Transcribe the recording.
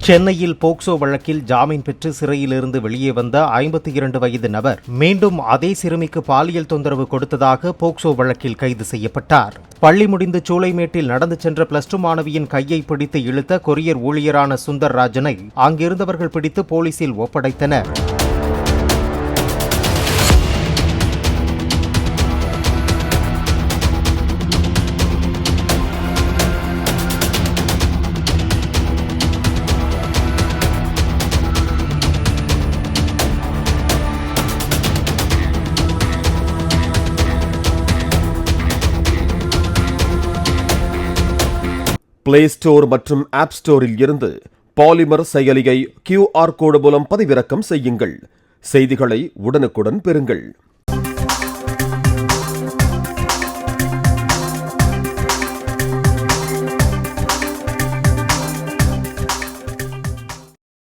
சென்னையில் போக்சோ வழக்கில் ஜாமீன் பெற்று சிறையிலிருந்து வெளியே வந்த 52 வயது நபர் மீண்டும் அதே சிறுமிக்கு பாலியல் தொந்தரவு கொடுத்ததாக போக்சோ வழக்கில் கைது செய்யப்பட்டார். பள்ளி முடிந்து சூளைமேட்டில் நடந்து சென்ற பிளஸ் 2 மாணவியின் கையை பிடித்து இழுத்த கொரியர் ஊழியரான சுந்தர்ராஜனை அங்கிருந்தவர்கள் பிடித்து போலீசில் ஒப்படைத்தனர். பிளே ஸ்டோர் மற்றும் ஆப் ஸ்டோரில் இருந்து பாலிமர் செயலியை QR கோடு மூலம் பதிவிறக்கம் செய்யுங்கள். செய்திகளை உடனுக்குடன் பெறுங்கள்.